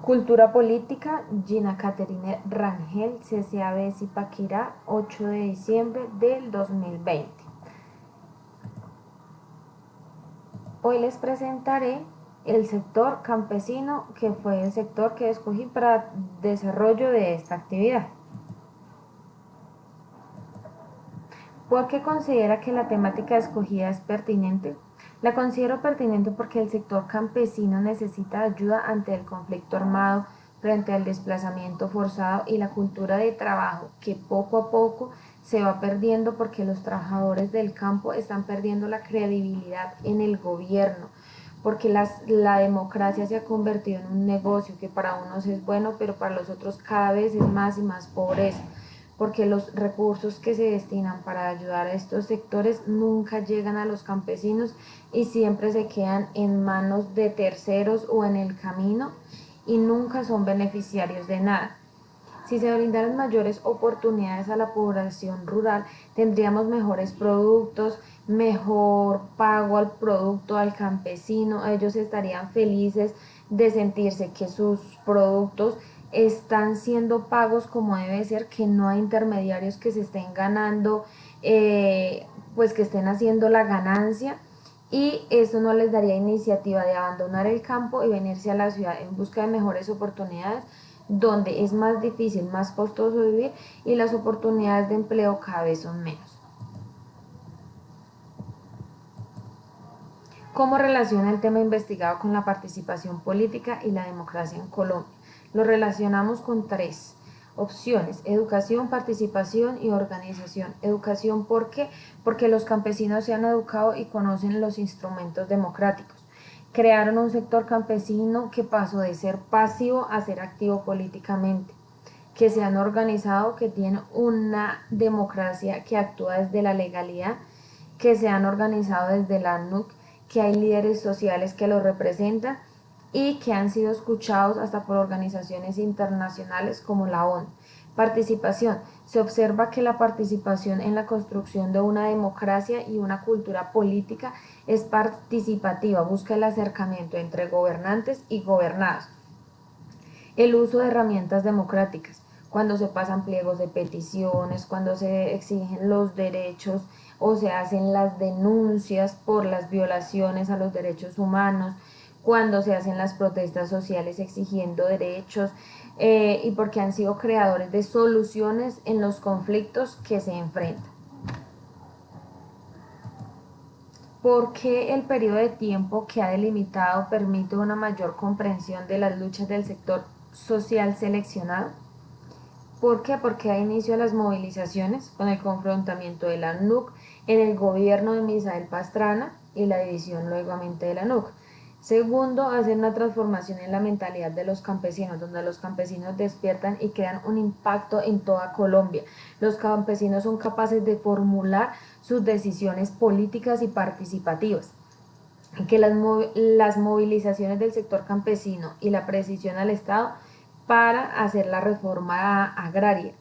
Cultura política, Gina Catherine Rangel, CCAB Zipaquirá, 8 de diciembre del 2020. Hoy les presentaré el sector campesino, que fue el sector que escogí para desarrollo de esta actividad. ¿Por qué considera que la temática escogida es pertinente? La considero pertinente porque el sector campesino necesita ayuda ante el conflicto armado, frente al desplazamiento forzado y la cultura de trabajo que poco a poco se va perdiendo porque los trabajadores del campo están perdiendo la credibilidad en el gobierno, porque la democracia se ha convertido en un negocio que para unos es bueno, pero para los otros cada vez es más y más pobreza, porque los recursos que se destinan para ayudar a estos sectores nunca llegan a los campesinos y siempre se quedan en manos de terceros o en el camino y nunca son beneficiarios de nada. Si se brindaran mayores oportunidades a la población rural, tendríamos mejores productos, mejor pago al producto, al campesino. Ellos estarían felices de sentirse que sus productos están siendo pagos como debe ser, que no hay intermediarios que se estén ganando, pues que estén haciendo la ganancia, y eso no les daría iniciativa de abandonar el campo y venirse a la ciudad en busca de mejores oportunidades, donde es más difícil, más costoso vivir y las oportunidades de empleo cada vez son menos. ¿Cómo relaciona el tema investigado con la participación política y la democracia en Colombia? Lo relacionamos con tres opciones: educación, participación y organización. Educación, ¿por qué? Porque los campesinos se han educado y conocen los instrumentos democráticos. Crearon un sector campesino que pasó de ser pasivo a ser activo políticamente, que se han organizado, que tienen una democracia que actúa desde la legalidad, que se han organizado desde la ANUC, que hay líderes sociales que los representan y que han sido escuchados hasta por organizaciones internacionales como la ONU. Participación. Se observa que la participación en la construcción de una democracia y una cultura política es participativa, busca el acercamiento entre gobernantes y gobernados. El uso de herramientas democráticas, cuando se pasan pliegos de peticiones, cuando se exigen los derechos o se hacen las denuncias por las violaciones a los derechos humanos, cuando se hacen las protestas sociales exigiendo derechos, y porque han sido creadores de soluciones en los conflictos que se enfrentan. ¿Por qué el periodo de tiempo que ha delimitado permite una mayor comprensión de las luchas del sector social seleccionado? ¿Por qué? Porque da inicio a las movilizaciones con el confrontamiento de la NUC en el gobierno de Misael Pastrana y la división nuevamente de la NUC. Segundo, hacer una transformación en la mentalidad de los campesinos, donde los campesinos despiertan y crean un impacto en toda Colombia. Los campesinos son capaces de formular sus decisiones políticas y participativas. Que las movilizaciones del sector campesino y la presión al Estado para hacer la reforma agraria,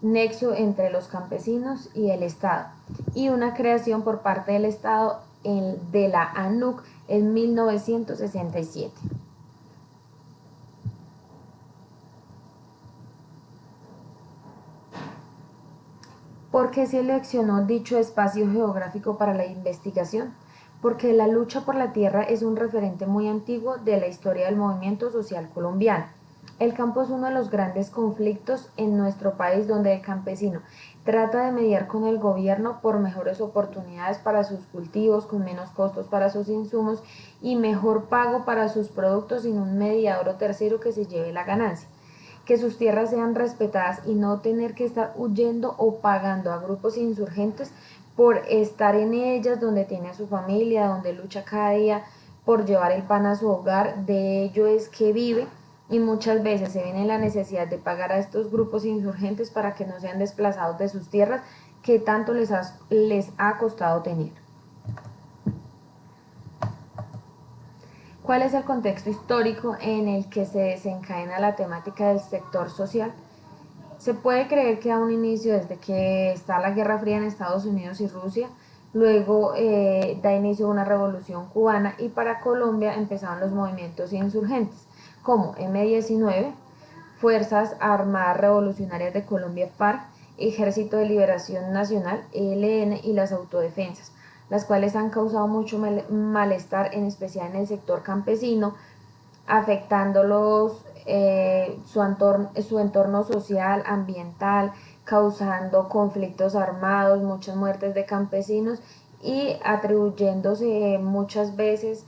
nexo entre los campesinos y el Estado, y una creación por parte del Estado de la ANUC en 1967. ¿Por qué seleccionó dicho espacio geográfico para la investigación? Porque la lucha por la tierra es un referente muy antiguo de la historia del movimiento social colombiano. El campo es uno de los grandes conflictos en nuestro país, donde el campesino trata de mediar con el gobierno por mejores oportunidades para sus cultivos, con menos costos para sus insumos y mejor pago para sus productos, sin un mediador o tercero que se lleve la ganancia. Que sus tierras sean respetadas y no tener que estar huyendo o pagando a grupos insurgentes por estar en ellas, donde tiene a su familia, donde lucha cada día por llevar el pan a su hogar, de ello es que vive, y muchas veces se ven en la necesidad de pagar a estos grupos insurgentes para que no sean desplazados de sus tierras que tanto les ha costado tener. ¿Cuál es el contexto histórico en el que se desencadena la temática del sector social? Se puede creer que da un inicio desde que está la Guerra Fría en Estados Unidos y Rusia, luego da inicio a una revolución cubana y para Colombia empezaron los movimientos insurgentes. como M-19, Fuerzas Armadas Revolucionarias de Colombia FARC, Ejército de Liberación Nacional ELN y las autodefensas, las cuales han causado mucho malestar, en especial en el sector campesino, afectándolos su entorno social, ambiental, causando conflictos armados, muchas muertes de campesinos y atribuyéndose muchas veces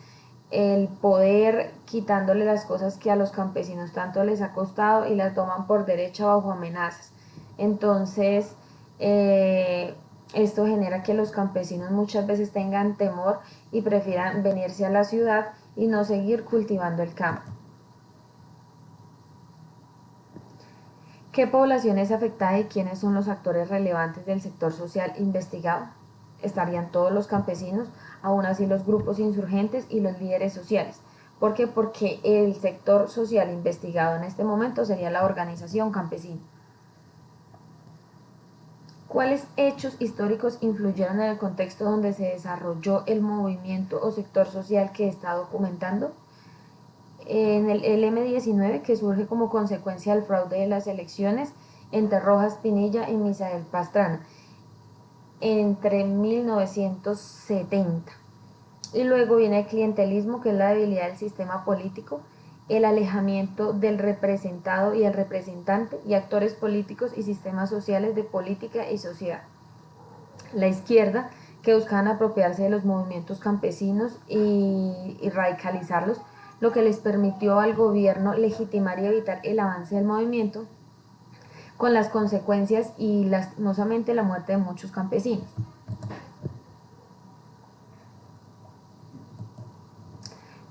el poder, quitándole las cosas que a los campesinos tanto les ha costado y las toman por derecha bajo amenazas. Entonces, esto genera que los campesinos muchas veces tengan temor y prefieran venirse a la ciudad y no seguir cultivando el campo. ¿Qué población es afectada y quiénes son los actores relevantes del sector social investigado? Estarían todos los campesinos, aún así los grupos insurgentes y los líderes sociales. ¿Por qué? Porque el sector social investigado en este momento sería la organización campesina. ¿Cuáles hechos históricos influyeron en el contexto donde se desarrolló el movimiento o sector social que está documentando? En el M-19, que surge como consecuencia del fraude de las elecciones entre Rojas Pinilla y Misael Pastrana entre 1970. Y luego viene el clientelismo, que es la debilidad del sistema político, el alejamiento del representado y el representante y actores políticos y sistemas sociales de política y sociedad. La izquierda, que buscaban apropiarse de los movimientos campesinos y radicalizarlos, lo que les permitió al gobierno legitimar y evitar el avance del movimiento, con las consecuencias y lastimosamente la muerte de muchos campesinos.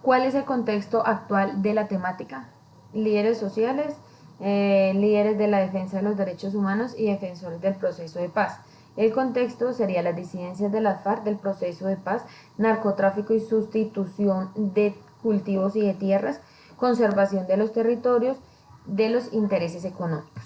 ¿Cuál es el contexto actual de la temática? Líderes sociales, líderes de la defensa de los derechos humanos y defensores del proceso de paz. El contexto sería las disidencias de las FARC del proceso de paz, narcotráfico y sustitución de cultivos y de tierras, conservación de los territorios, de los intereses económicos.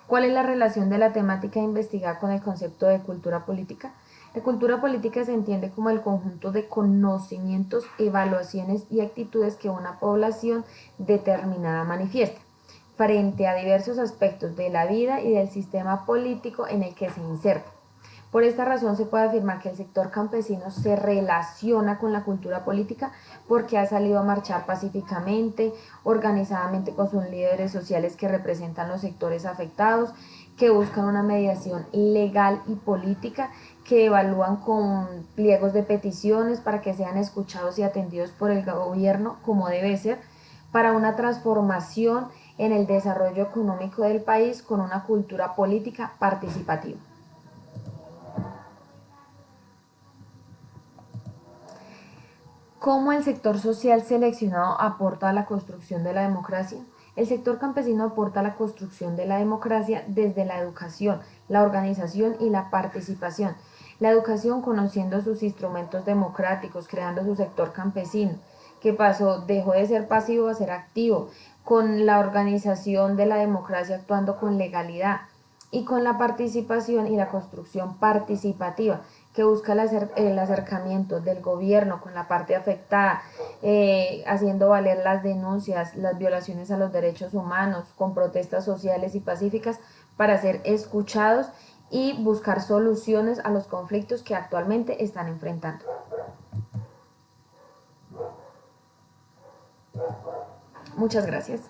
¿Cuál es la relación de la temática investigada con el concepto de cultura política? La cultura política se entiende como el conjunto de conocimientos, evaluaciones y actitudes que una población determinada manifiesta frente a diversos aspectos de la vida y del sistema político en el que se inserta. Por esta razón se puede afirmar que el sector campesino se relaciona con la cultura política porque ha salido a marchar pacíficamente, organizadamente con sus líderes sociales que representan los sectores afectados, que buscan una mediación legal y política, que evalúan con pliegos de peticiones para que sean escuchados y atendidos por el gobierno como debe ser, para una transformación en el desarrollo económico del país con una cultura política participativa. ¿Cómo el sector social seleccionado aporta a la construcción de la democracia? El sector campesino aporta a la construcción de la democracia desde la educación, la organización y la participación. La educación conociendo sus instrumentos democráticos, creando su sector campesino, que dejó de ser pasivo a ser activo, con la organización de la democracia actuando con legalidad y con la participación y la construcción participativa, que busca el acercamiento del gobierno con la parte afectada, haciendo valer las denuncias, las violaciones a los derechos humanos, con protestas sociales y pacíficas para ser escuchados y buscar soluciones a los conflictos que actualmente están enfrentando. Muchas gracias.